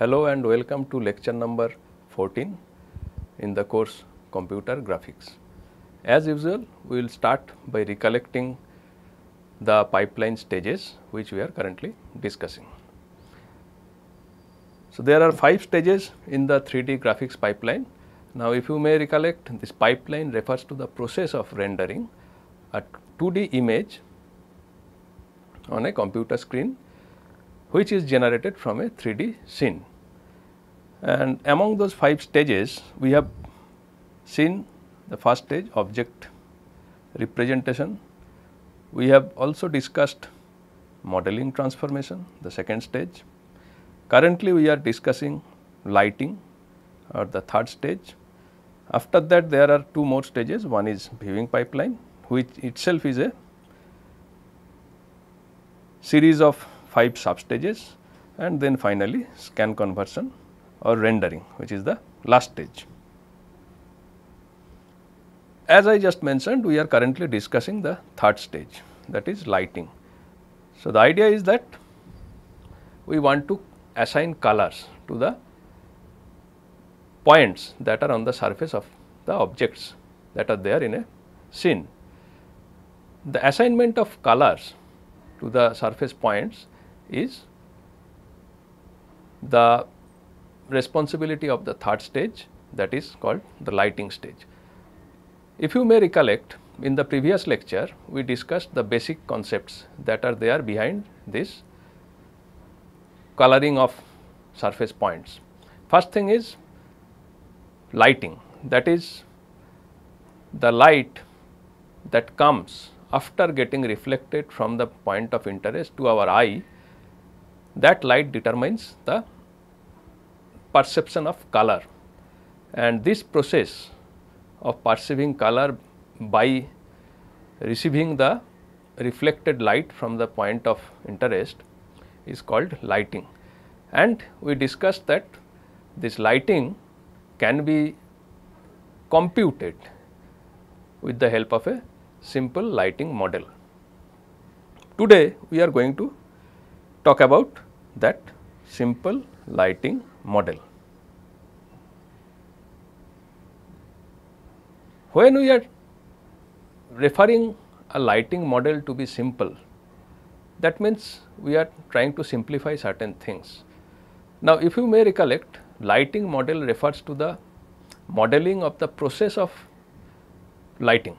Hello and welcome to lecture number 14 in the course Computer Graphics. As usual, we will start by recollecting the pipeline stages which we are currently discussing. So, there are 5 stages in the 3D graphics pipeline. Now, if you may recollect, this pipeline refers to the process of rendering a 2D image on a computer screen which is generated from a 3D scene. And among those 5 stages, we have seen the first stage, object representation. We have also discussed modeling transformation, the second stage. Currently, we are discussing lighting or the third stage. After that, there are 2 more stages. One is viewing pipeline, which itself is a series of 5 sub stages, and then finally scan conversion or rendering, which is the last stage. As I just mentioned, we are currently discussing the third stage, that is lighting. So, the idea is that we want to assign colors to the points that are on the surface of the objects that are there in a scene. The assignment of colors to the surface points is the responsibility of the third stage, that is called the lighting stage. If you may recollect, in the previous lecture we discussed the basic concepts that are there behind this coloring of surface points. First thing is lighting, that is the light that comes after getting reflected from the point of interest to our eye. That light determines the perception of color, and this process of perceiving color by receiving the reflected light from the point of interest is called lighting. And we discussed that this lighting can be computed with the help of a simple lighting model. Today, we are going to talk about that simple lighting model. When we are referring a lighting model to be simple, that means we are trying to simplify certain things. Now, if you may recollect, lighting model refers to the modeling of the process of lighting.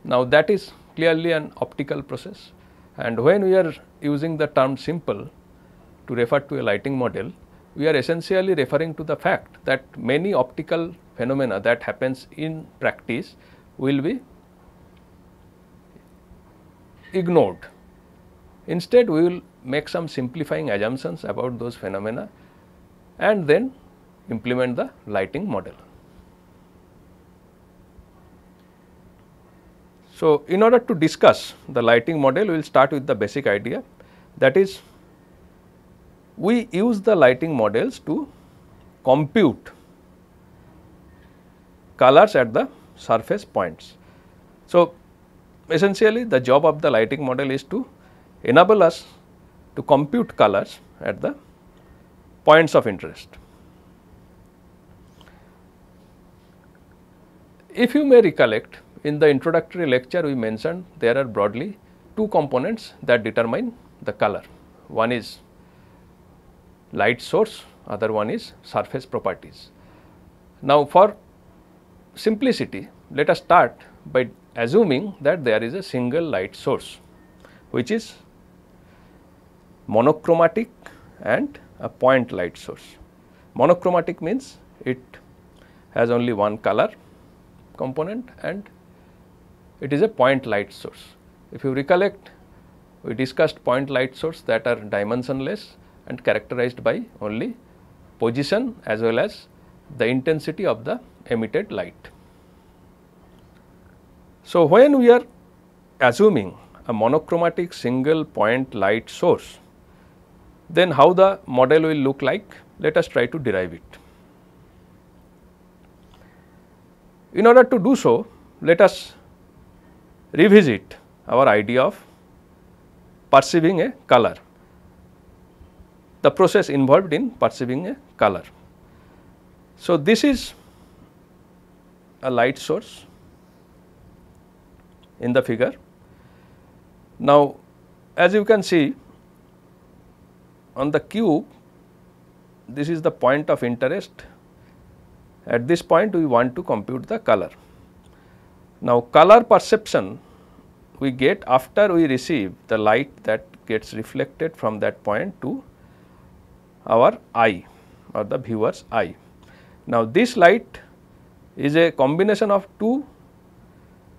Now, that is clearly an optical process, and when we are using the term simple to refer to a lighting model, we are essentially referring to the fact that many optical phenomena that happens in practice will be ignored. Instead, we will make some simplifying assumptions about those phenomena and then implement the lighting model. So, in order to discuss the lighting model, we will start with the basic idea, that is, we use the lighting models to compute colors at the surface points. So, essentially the job of the lighting model is to enable us to compute colors at the points of interest. If you may recollect, in the introductory lecture we mentioned there are broadly 2 components that determine the color. One is light source, other one is surface properties. Now, for simplicity, let us start by assuming that there is a single light source which is monochromatic and a point light source. Monochromatic means it has only one color component and it is a point light source. If you recollect, we discussed point light source that are dimensionless and characterized by only position as well as the intensity of the emitted light. So, when we are assuming a monochromatic single point light source, then how the model will look like? Let us try to derive it. In order to do so, let us revisit our idea of perceiving a color. the process involved in perceiving a color. So, this is a light source in the figure. Now, as you can see on the cube, this is the point of interest. At this point we want to compute the color. Now, color perception we get after we receive the light that gets reflected from that point to our eye or the viewer's eye. Now, this light is a combination of two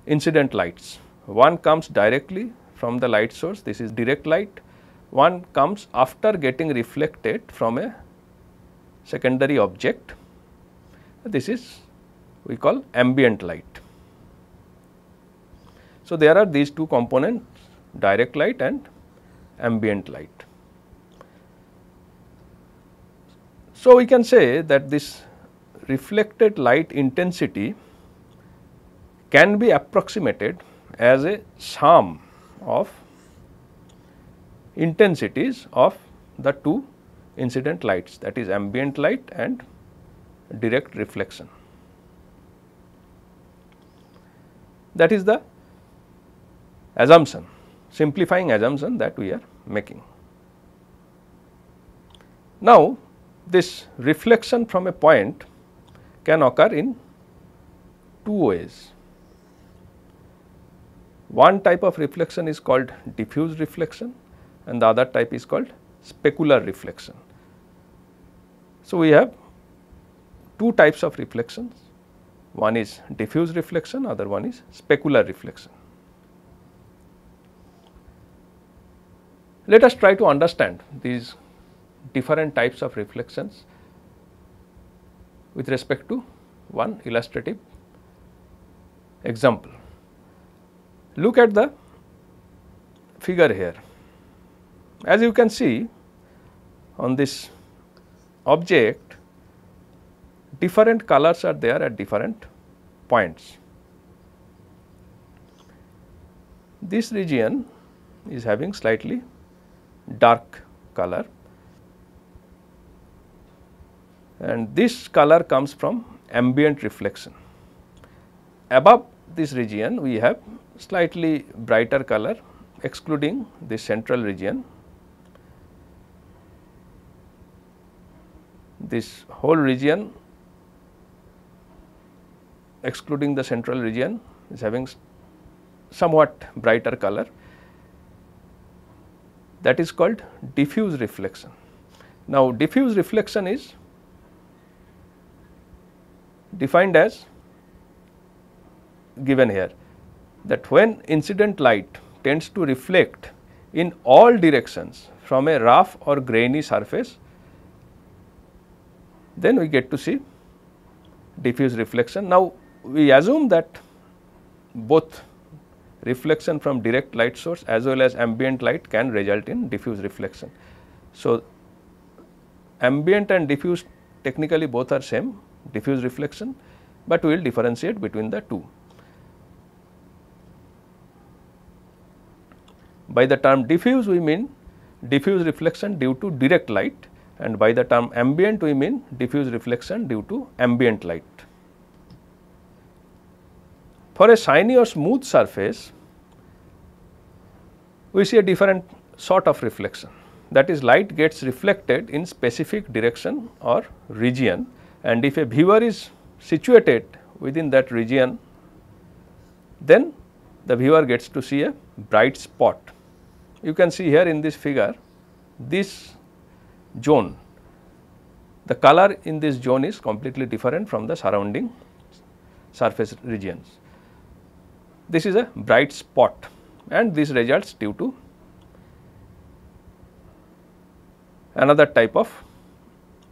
incident lights. One comes directly from the light source, this is direct light. One comes after getting reflected from a secondary object, this is we call ambient light. So, there are these two components, direct light and ambient light. So, we can say that this reflected light intensity can be approximated as a sum of intensities of the two incident lights, that is ambient light and direct reflection. That is the assumption, simplifying assumption that we are making. Now, this reflection from a point can occur in two ways. One type of reflection is called diffuse reflection and the other type is called specular reflection. So, we have two types of reflections, one is diffuse reflection, other one is specular reflection. Let us try to understand these different types of reflections with respect to one illustrative example. Look at the figure here. As you can see on this object, different colors are there at different points. This region is having slightly dark color and this color comes from ambient reflection. Above this region we have slightly brighter color excluding the central region. This whole region excluding the central region is having somewhat brighter color, that is called diffuse reflection. Now, diffuse reflection is defined as given here, that when incident light tends to reflect in all directions from a rough or grainy surface, then we get to see diffuse reflection. Now, we assume that both reflection from direct light source as well as ambient light can result in diffuse reflection. So, ambient and diffuse technically both are same, diffuse reflection, but we will differentiate between the two. By the term diffuse we mean diffuse reflection due to direct light, and by the term ambient we mean diffuse reflection due to ambient light. For a shiny or smooth surface, we see a different sort of reflection, that is light gets reflected in specific direction or region, and if a viewer is situated within that region, then the viewer gets to see a bright spot. You can see here in this figure, this zone, the color in this zone is completely different from the surrounding surface regions. This is a bright spot and this results due to another type of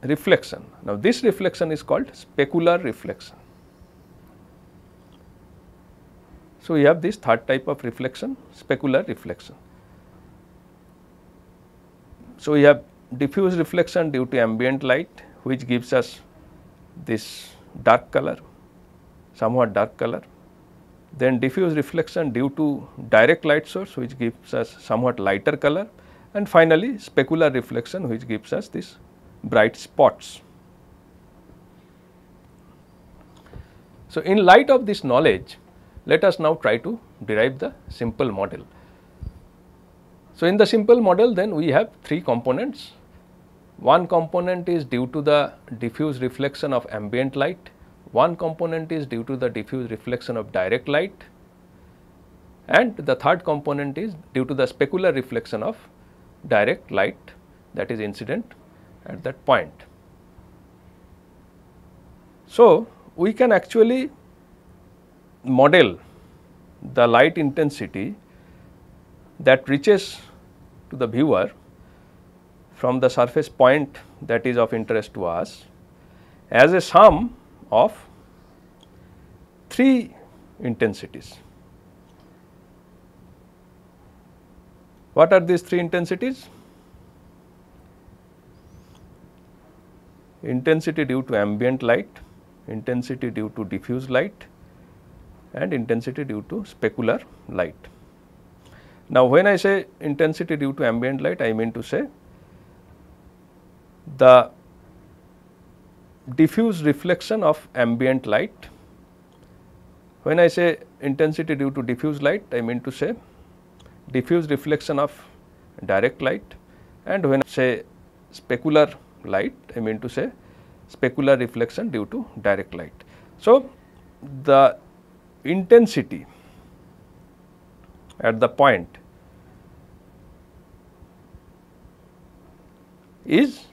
reflection. Now, this reflection is called specular reflection. So, we have this third type of reflection, specular reflection. So, we have diffuse reflection due to ambient light, which gives us this dark color, somewhat dark color. Then diffuse reflection due to direct light source, which gives us somewhat lighter color, and finally specular reflection, which gives us this bright spots. So, in light of this knowledge, let us now try to derive the simple model. So, in the simple model, then we have three components. One component is due to the diffuse reflection of ambient light, one component is due to the diffuse reflection of direct light, and the third component is due to the specular reflection of direct light, that is incident at that point. So, we can actually model the light intensity that reaches to the viewer from the surface point that is of interest to us as a sum of three intensities. What are these three intensities? Intensity due to ambient light, intensity due to diffuse light, and intensity due to specular light. Now, when I say intensity due to ambient light, I mean to say the diffuse reflection of ambient light. When I say intensity due to diffuse light, I mean to say diffuse reflection of direct light, and when I say specular light, I mean to say specular reflection due to direct light. So, the intensity at the point is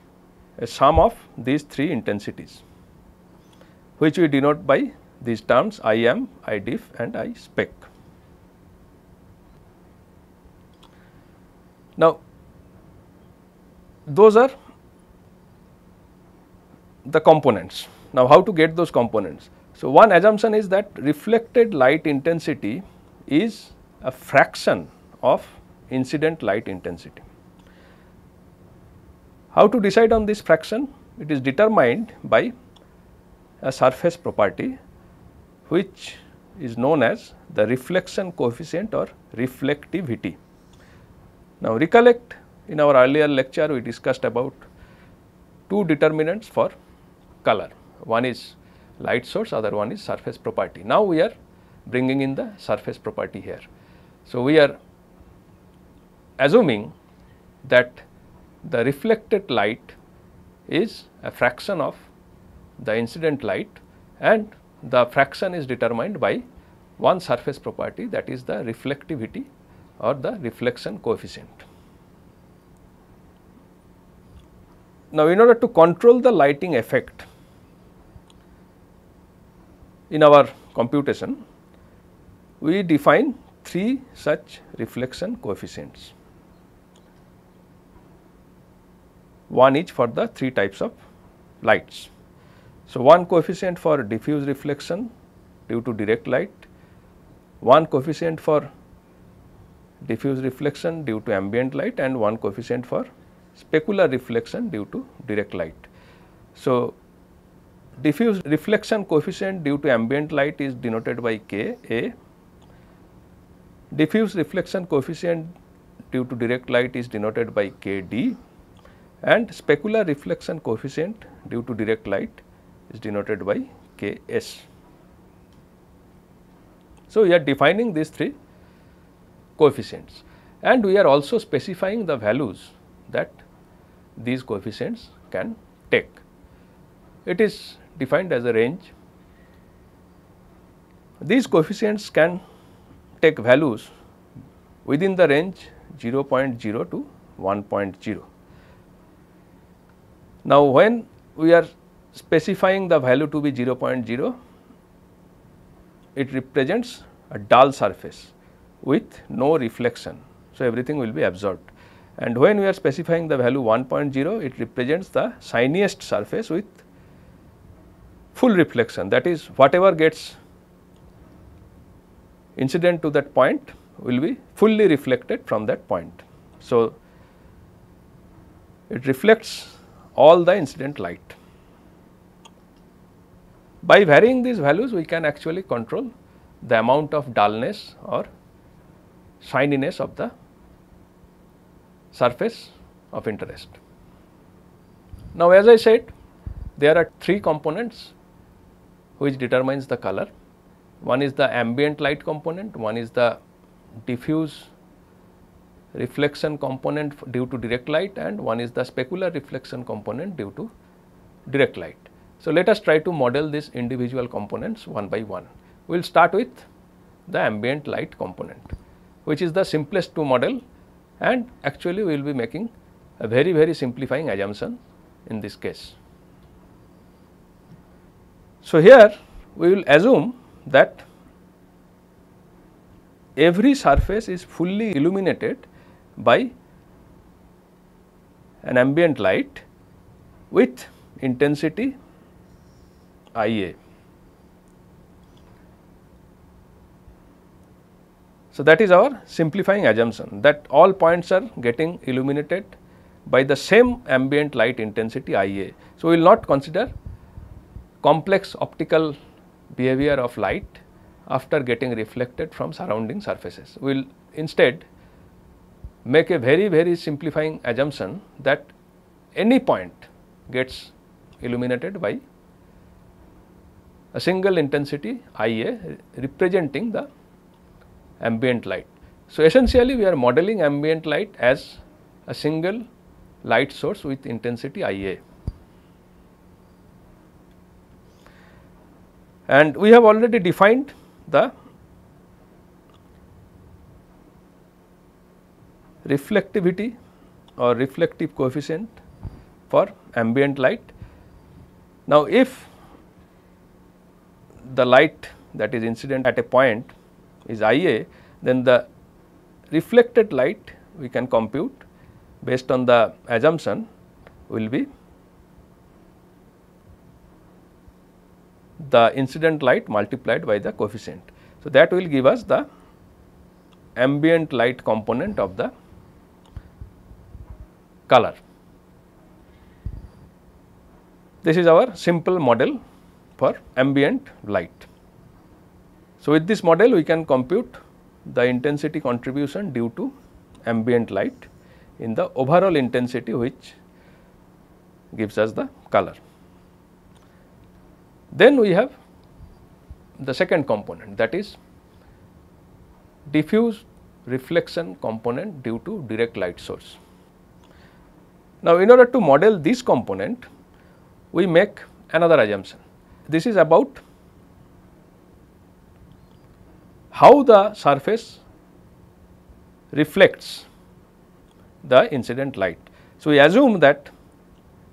a sum of these three intensities, which we denote by these terms IM, IDIF and I spec. Now, those are the components. Now, how to get those components? So, one assumption is that reflected light intensity is a fraction of incident light intensity. How to decide on this fraction? It is determined by a surface property which is known as the reflection coefficient or reflectivity. Now, recollect, in our earlier lecture we discussed about two determinants for color. One is light source, other one is surface property. Now, we are bringing in the surface property here. So, we are assuming that the reflected light is a fraction of the incident light, and the fraction is determined by one surface property, that is the reflectivity or the reflection coefficient. Now, in order to control the lighting effect in our computation, we define three such reflection coefficients, one each for the three types of lights. So, one coefficient for diffuse reflection due to direct light, one coefficient for diffuse reflection due to ambient light, and one coefficient for specular reflection due to direct light. So, diffuse reflection coefficient due to ambient light is denoted by K A, diffuse reflection coefficient due to direct light is denoted by K D, and specular reflection coefficient due to direct light is denoted by K S. So, we are defining these three coefficients, and we are also specifying the values that these coefficients can take. It is defined as a range. These coefficients can take values within the range 0.0 to 1.0. Now, when we are specifying the value to be 0.0, it represents a dull surface with no reflection. So, everything will be absorbed, and when we are specifying the value 1.0, it represents the shiniest surface with full reflection, that is whatever gets incident to that point will be fully reflected from that point. So, it reflects all the incident light. By varying these values, we can actually control the amount of dullness or shininess of the surface of interest. Now, as I said, there are three components which determines the color. One is the ambient light component, one is the diffuse reflection component due to direct light, and one is the specular reflection component due to direct light. So, let us try to model these individual components one by one. We will start with the ambient light component, which is the simplest to model, and actually we will be making a very simplifying assumption in this case. So, here we will assume that every surface is fully illuminated by an ambient light with intensity IA. So, that is our simplifying assumption, that all points are getting illuminated by the same ambient light intensity IA. So, we will not consider complex optical behavior of light after getting reflected from surrounding surfaces. We will instead make a very simplifying assumption that any point gets illuminated by a single intensity IA representing the ambient light. So, essentially we are modeling ambient light as a single light source with intensity IA. And we have already defined the reflectivity or reflective coefficient for ambient light. Now, if the light that is incident at a point is IA, then the reflected light we can compute based on the assumption will be the incident light multiplied by the coefficient. So, that will give us the ambient light component of the color. This is our simple model for ambient light. So, with this model we can compute the intensity contribution due to ambient light in the overall intensity which gives us the color. Then we have the second component, that is diffuse reflection component due to direct light source. Now, in order to model this component, we make another assumption. This is about how the surface reflects the incident light. So, we assume that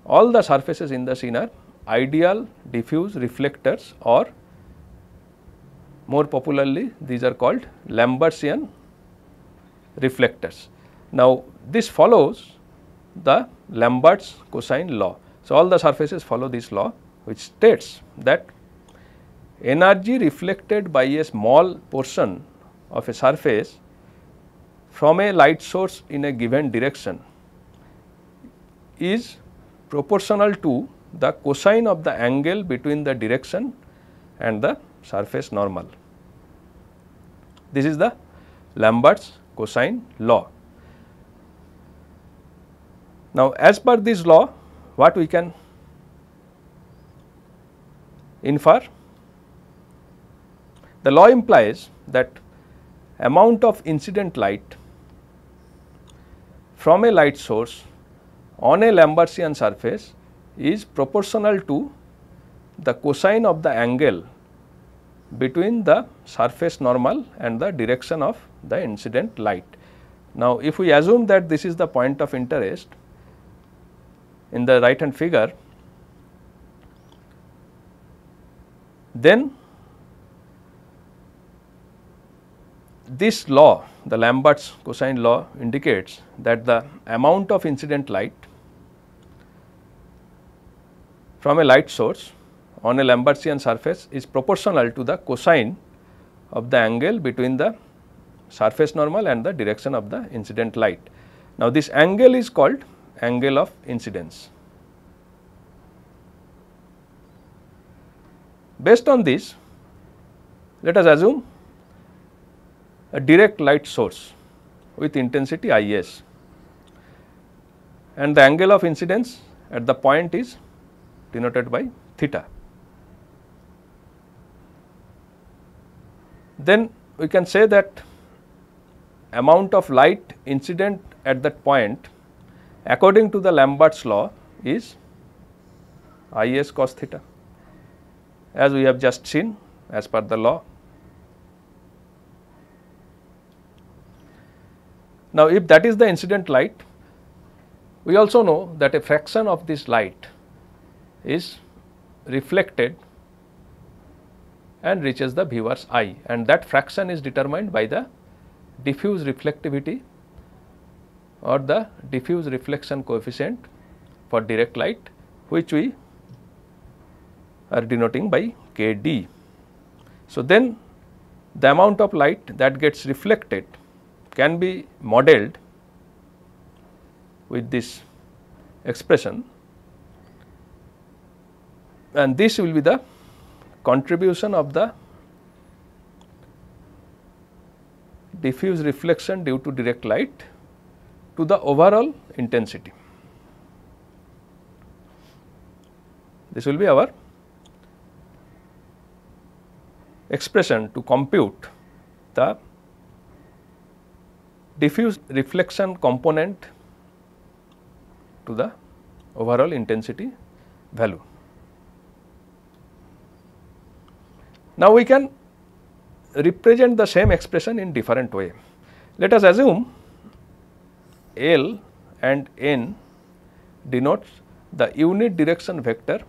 all the surfaces in the scene are ideal diffuse reflectors, or more popularly these are called Lambertian reflectors. Now, this follows the Lambert's cosine law. So, all the surfaces follow this law, which states that energy reflected by a small portion of a surface from a light source in a given direction is proportional to the cosine of the angle between the direction and the surface normal. This is the Lambert's cosine law. Now, as per this law, what we can infer? The law implies that amount of incident light from a light source on a Lambertian surface is proportional to the cosine of the angle between the surface normal and the direction of the incident light. Now, if we assume that this is the point of interest in the right hand figure, then this law, the Lambert's cosine law, indicates that the amount of incident light from a light source on a Lambertian surface is proportional to the cosine of the angle between the surface normal and the direction of the incident light. Now, this angle is called angle of incidence. Based on this, let us assume a direct light source with intensity IS. and the angle of incidence at the point is denoted by theta. Then we can say that amount of light incident at that point according to the Lambert's law is Is cos theta, as we have just seen as per the law. Now, if that is the incident light, we also know that a fraction of this light is reflected and reaches the viewer's eye, and that fraction is determined by the diffuse reflectivity or the diffuse reflection coefficient for direct light, which we are denoting by Kd. So, then the amount of light that gets reflected can be modeled with this expression, and this will be the contribution of the diffuse reflection due to direct light to the overall intensity. This will be our expression to compute the diffuse reflection component to the overall intensity value. Now, we can represent the same expression in different way. Let us assume L and N denotes the unit direction vector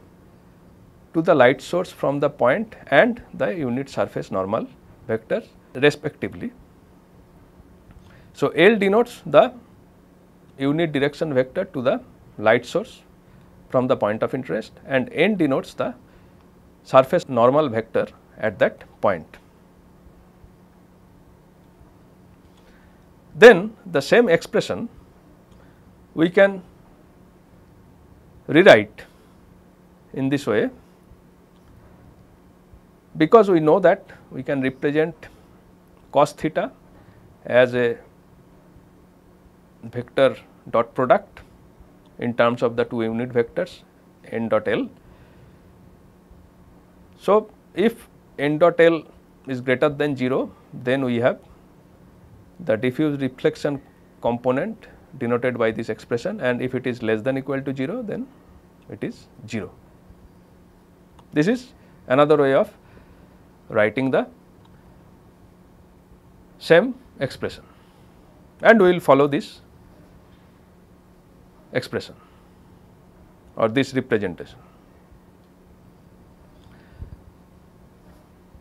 to the light source from the point and the unit surface normal vector respectively. So, L denotes the unit direction vector to the light source from the point of interest, and N denotes the surface normal vector at that point. Then the same expression we can rewrite in this way, because we know that we can represent cos theta as a vector dot product in terms of the two unit vectors n dot L. So, if n dot L is greater than 0, then we have the diffuse reflection component denoted by this expression, and if it is less than equal to 0, then it is 0. This is another way of writing the same expression, and we will follow this expression or this representation.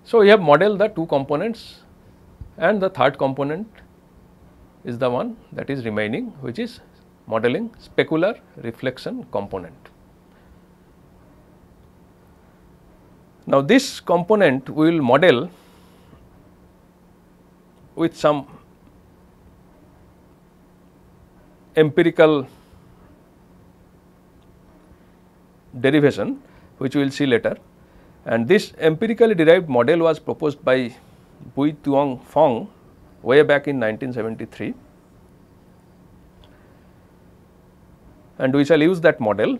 So, we have modeled the two components, and the third component is the one that is remaining, which is modeling specular reflection component. Now, this component we will model with some empirical derivation, which we will see later, and this empirically derived model was proposed by Bui Tuong Fong way back in 1973, and we shall use that model,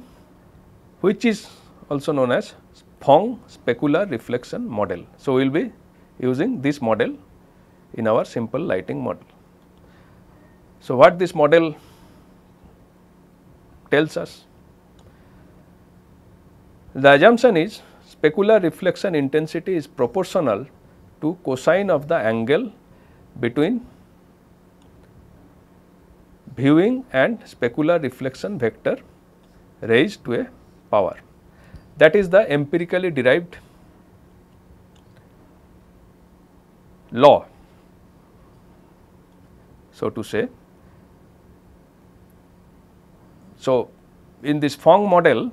which is also known as Fong specular reflection model. So, we will be using this model in our simple lighting model. So, what this model tells us? The assumption is specular reflection intensity is proportional to cosine of the angle between viewing and specular reflection vector raised to a power. That is the empirically derived law, so to say. So, in this Fong model,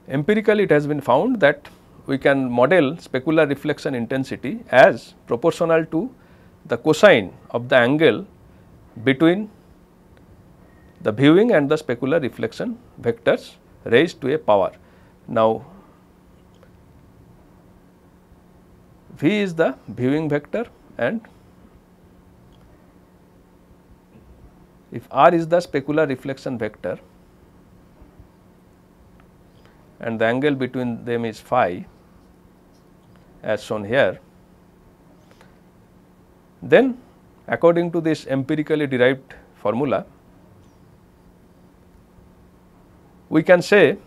empirically it has been found that we can model specular reflection intensity as proportional to the cosine of the angle between the viewing and the specular reflection vectors raised to a power. Now, V is the viewing vector and if r is the specular reflection vector and the angle between them is phi as shown here, then according to this empirically derived formula, we can say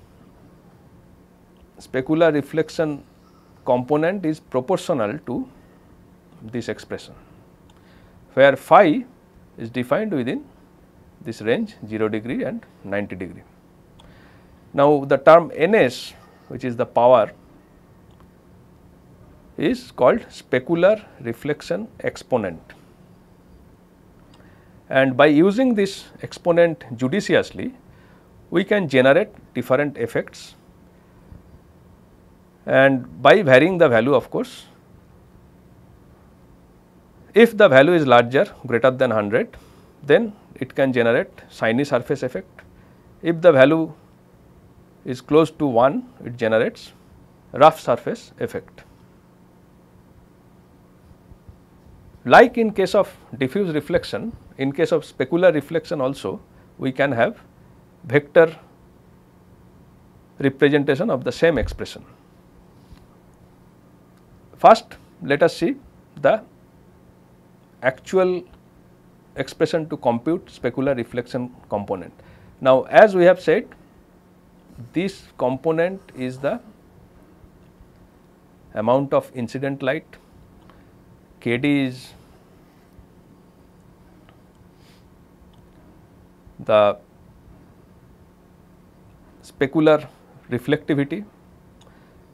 specular reflection component is proportional to this expression, where phi is defined within this range 0 degree and 90 degree. Now, the term Ns, which is the power, is called specular reflection exponent, and by using this exponent judiciously, we can generate different effects, and by varying the value, of course. If the value is larger, greater than 100, then it can generate shiny surface effect. If the value is close to 1, it generates rough surface effect. Like in case of diffuse reflection, in case of specular reflection also, we can have vector representation of the same expression. First, let us see the actual expression to compute specular reflection component. Now, as we have said, this component is the amount of incident light, Kd is the specular reflectivity.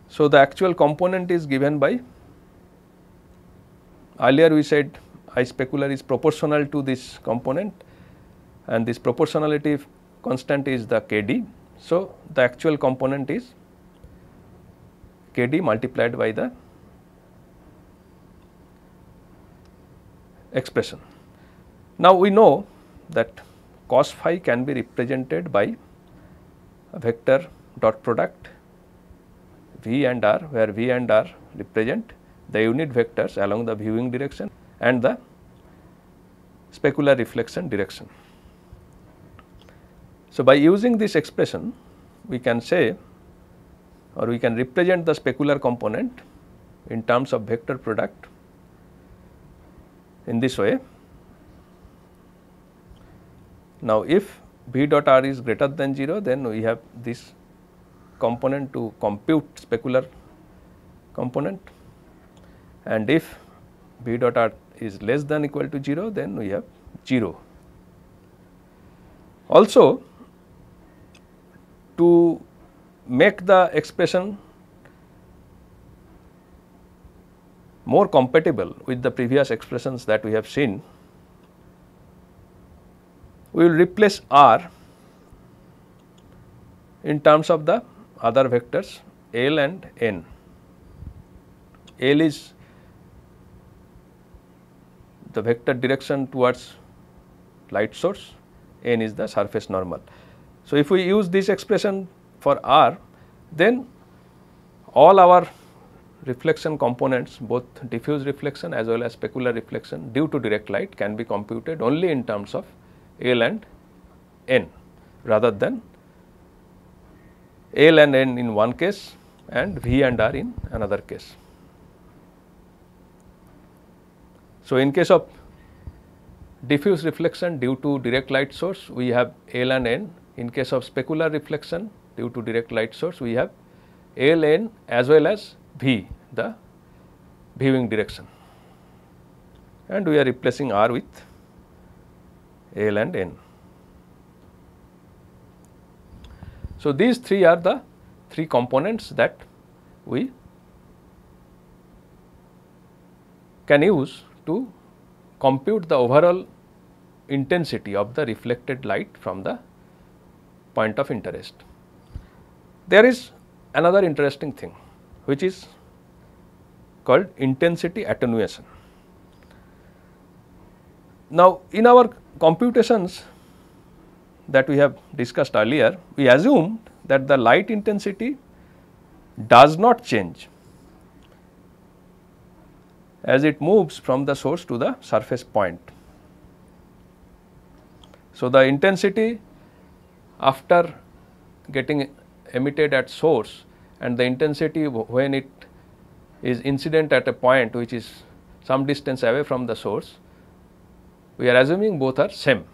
So, the actual component is given by, earlier we said I specular is proportional to this component and this proportionality constant is the Kd. So, the actual component is Kd multiplied by the expression. Now, we know that cos phi can be represented by a vector dot product v and r, where v and r represent the unit vectors along the viewing direction and the specular reflection direction. So, by using this expression, we can say, or we can represent the specular component in terms of vector product in this way. Now, if v dot r is greater than 0, then we have this component to compute specular component, and if v dot r is less than equal to 0, then we have 0. Also, to make the expression more compatible with the previous expressions that we have seen, we will replace r in terms of the other vectors L and N. L is the vector direction towards light source, N is the surface normal. So, if we use this expression for r, then all our reflection components, both diffuse reflection as well as specular reflection due to direct light, can be computed only in terms of L and N rather than L and N in one case and V and R in another case. So, in case of diffuse reflection due to direct light source, we have L and N. In case of specular reflection due to direct light source, we have L, N as well as V, the viewing direction, and we are replacing R with L and N. So, these three are the three components that we can use to compute the overall intensity of the reflected light from the point of interest. There is another interesting thing which is called intensity attenuation. Now, in our computations that we have discussed earlier, we assumed that the light intensity does not change as it moves from the source to the surface point. So, the intensity after getting emitted at source and the intensity when it is incident at a point which is some distance away from the source, we are assuming both are same.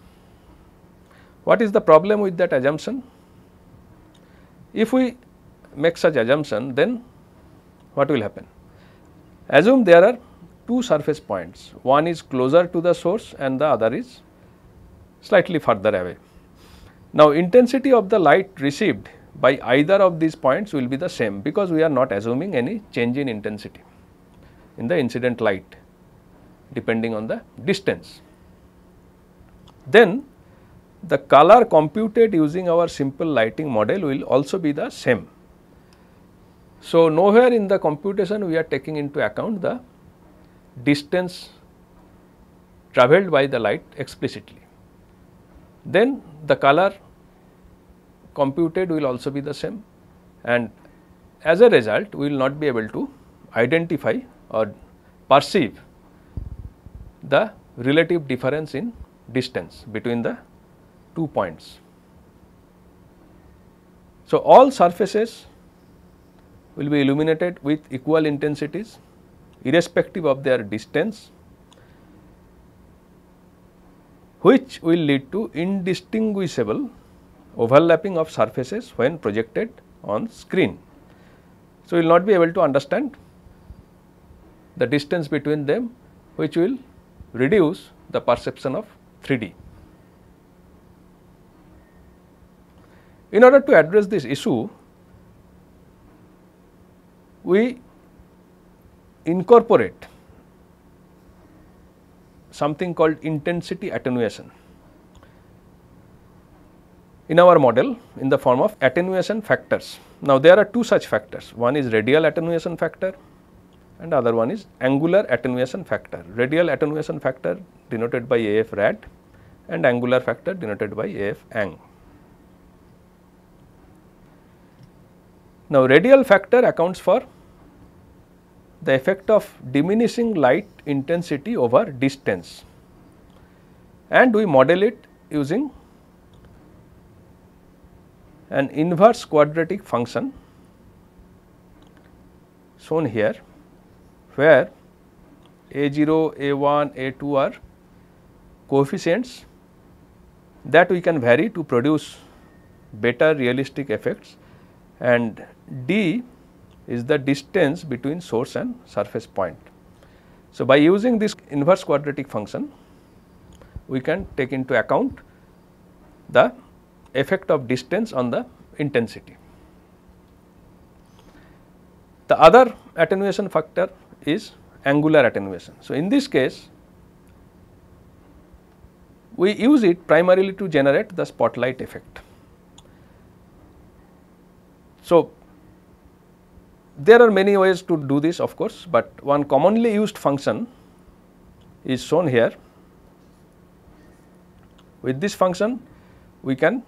What is the problem with that assumption? If we make such assumption, then what will happen? Assume there are two surface points, one is closer to the source and the other is slightly further away. Now, intensity of the light received by either of these points will be the same, because we are not assuming any change in intensity in the incident light depending on the distance. Then the color computed using our simple lighting model will also be the same. So, nowhere in the computation we are taking into account the distance travelled by the light explicitly. Then the color computed will also be the same, and as a result we will not be able to identify or perceive the relative difference in distance between the 2 points. So, all surfaces will be illuminated with equal intensities irrespective of their distance, which will lead to indistinguishable overlapping of surfaces when projected on screen. So, we will not be able to understand the distance between them, which will reduce the perception of 3D. In order to address this issue, we incorporate something called intensity attenuation in our model in the form of attenuation factors. Now, there are two such factors, one is radial attenuation factor and other one is angular attenuation factor. Radial attenuation factor denoted by AF rad and angular factor denoted by AF ang. Now, radial factor accounts for the effect of diminishing light intensity over distance, and we model it using an inverse quadratic function shown here, where A0, A1, A2 are coefficients that we can vary to produce better realistic effects, and D is the distance between source and surface point. So, by using this inverse quadratic function, we can take into account the effect of distance on the intensity. The other attenuation factor is angular attenuation. So, in this case, we use it primarily to generate the spotlight effect. So, there are many ways to do this, of course, but one commonly used function is shown here. With this function, we can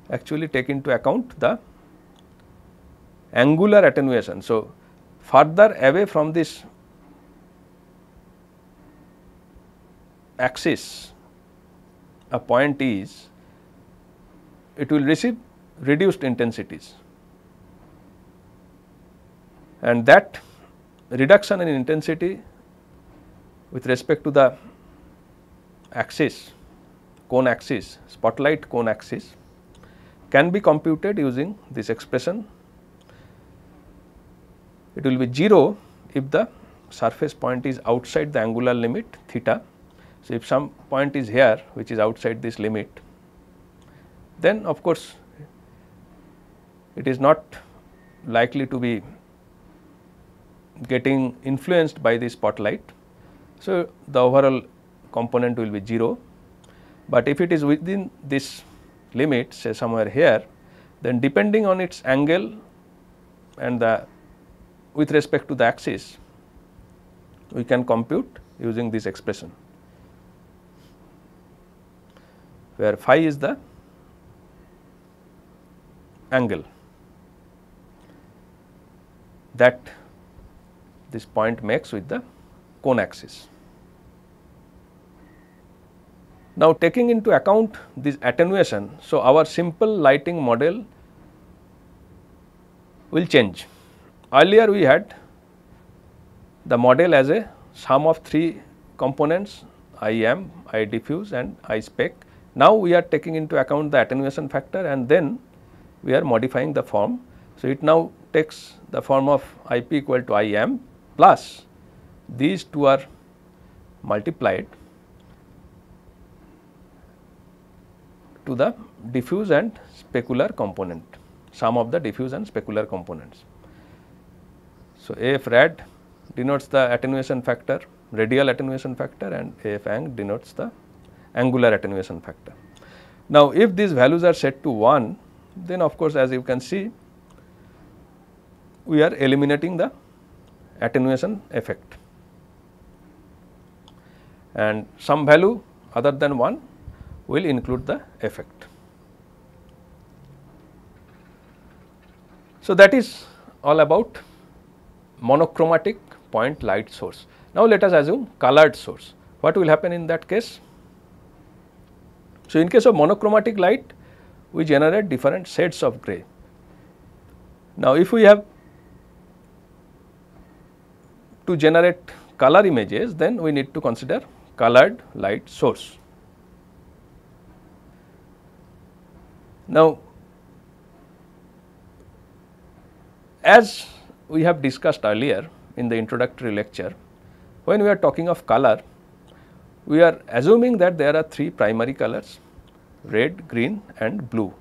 actually take into account the angular attenuation. So, further away from this axis a point is, it will receive reduced intensities, and that reduction in intensity with respect to the axis, cone axis, spotlight cone axis, can be computed using this expression. It will be 0 if the surface point is outside the angular limit theta. So, if some point is here which is outside this limit, then of course, it is not likely to be getting influenced by the spotlight. So, the overall component will be 0, but if it is within this limit, say somewhere here, then depending on its angle and the with respect to the axis, we can compute using this expression, where phi is the angle that this point makes with the cone axis. Now, taking into account this attenuation, so our simple lighting model will change. Earlier we had the model as a sum of 3 components, IM, I diffuse and I spec. Now, we are taking into account the attenuation factor and then we are modifying the form. So, it now takes the form of IP equal to IM plus these two are multiplied to the diffuse and specular component, sum of the diffuse and specular components. So, AF rad denotes the attenuation factor, radial attenuation factor, and AF ang denotes the angular attenuation factor. Now, if these values are set to 1, then of course, as you can see, we are eliminating the attenuation effect, and some value other than 1 will include the effect. So, that is all about monochromatic point light source. Now, let us assume colored source. What will happen in that case? So, in case of monochromatic light, we generate different shades of gray. Now, if we have to generate color images, then we need to consider colored light source. Now, as we have discussed earlier in the introductory lecture, when we are talking of color, we are assuming that there are 3 primary colors, red, green and blue.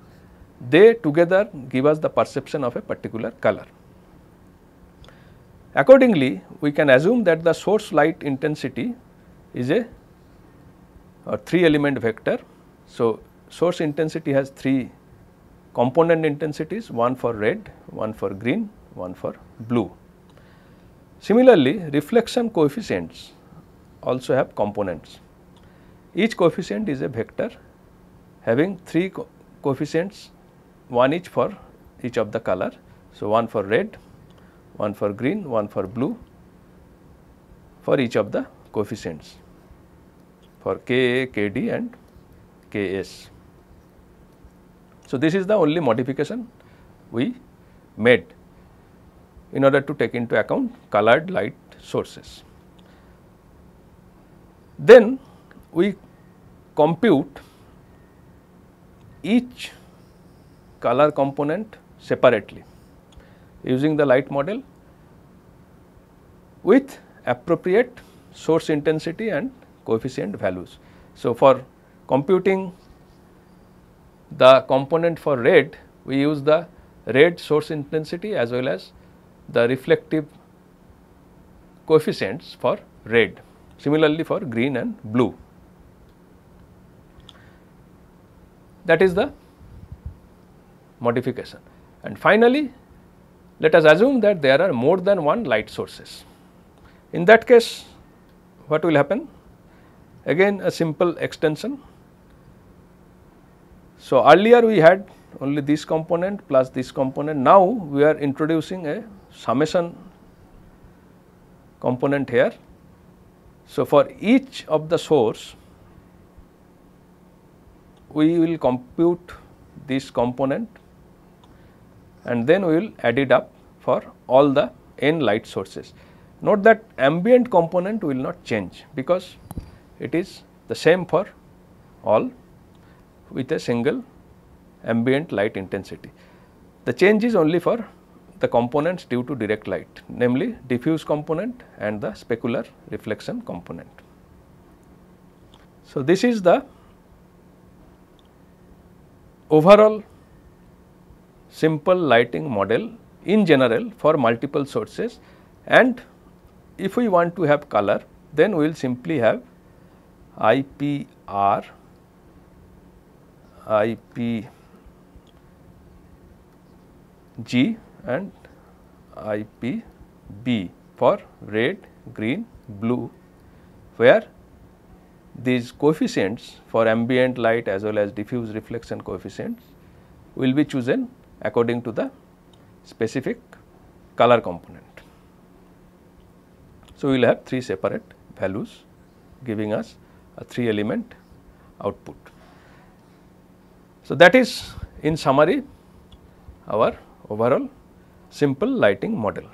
They together give us the perception of a particular color. Accordingly, we can assume that the source light intensity is a 3 element vector. So, source intensity has 3 component intensities, one for red, one for green, one for blue. Similarly, reflection coefficients also have components. Each coefficient is a vector having 3 coefficients, one each for each of the color. So, one for red, one for green, one for blue for each of the coefficients for Ka, Kd and Ks. So, this is the only modification we made in order to take into account colored light sources. Then we compute each color component separately using the light model with appropriate source intensity and coefficient values. So, for computing the component for red, we use the red source intensity as well as the reflective coefficients for red, similarly for green and blue. That is the modification. And finally, let us assume that there are more than one light sources. In that case, what will happen? Again a simple extension. So, earlier we had only this component plus this component. Now, we are introducing a summation component here. So, for each of the source, we will compute this component and then we will add it up for all the n light sources. Note that ambient component will not change because it is the same for all with a single ambient light intensity. The change is only for the components due to direct light, namely diffuse component and the specular reflection component. So, this is the overall simple lighting model in general for multiple sources, and if we want to have color, then we will simply have IPR, IPG and IPB for red, green, blue, where these coefficients for ambient light as well as diffuse reflection coefficients will be chosen according to the specific color component. So, we will have 3 separate values giving us a 3 element output. So, that is in summary our overall simple lighting model.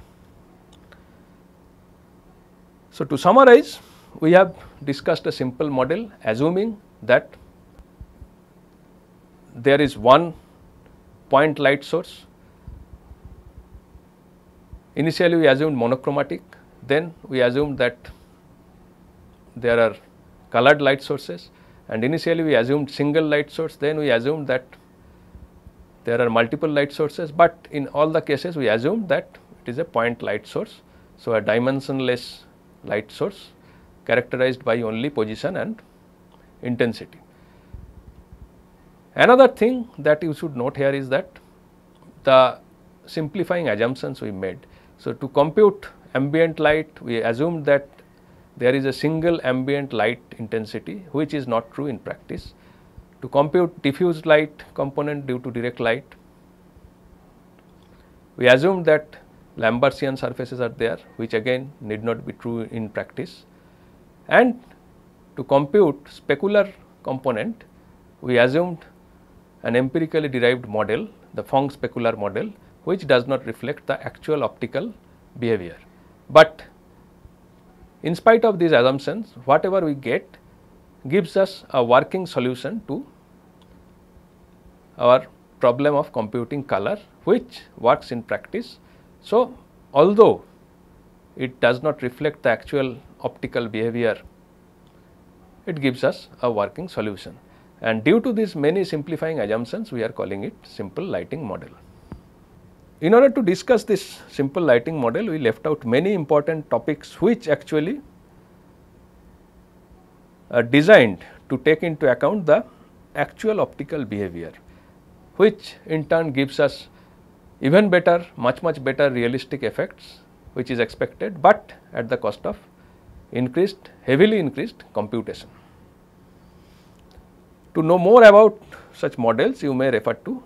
So, to summarize, we have discussed a simple model assuming that there is one point light source. Initially we assumed monochromatic, then we assumed that there are colored light sources, and initially we assumed single light source, then we assumed that there are multiple light sources, but in all the cases we assumed that it is a point light source. So, a dimensionless light source characterized by only position and intensity. Another thing that you should note here is that the simplifying assumptions we made. So, to compute ambient light, we assumed that there is a single ambient light intensity, which is not true in practice. To compute diffused light component due to direct light, we assumed that Lambertian surfaces are there, which again need not be true in practice. And to compute specular component, we assumed an empirically derived model, the Phong specular model, which does not reflect the actual optical behavior. But in spite of these assumptions, whatever we get gives us a working solution to our problem of computing color, which works in practice. So, although it does not reflect the actual optical behavior, it gives us a working solution. And due to these many simplifying assumptions, we are calling it simple lighting model. In order to discuss this simple lighting model, we left out many important topics which actually are designed to take into account the actual optical behavior, which in turn gives us even better, much better realistic effects, which is expected, but at the cost of heavily increased computation. To know more about such models, you may refer to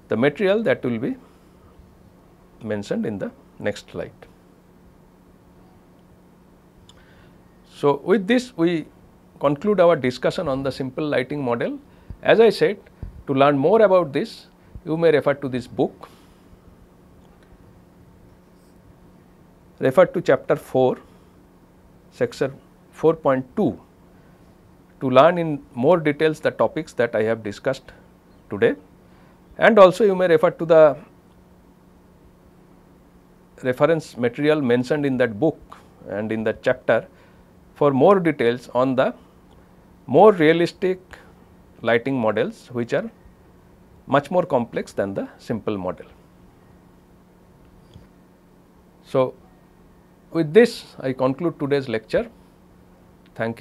the material that will be mentioned in the next slide. So, with this we conclude our discussion on the simple lighting model. As I said, to learn more about this, you may refer to this book, refer to chapter 4, section 4.2 to learn in more details the topics that I have discussed today, and also you may refer to the reference material mentioned in that book and in that chapter for more details on the more realistic lighting models, which are much more complex than the simple model. So, with this I conclude today's lecture. Thank you.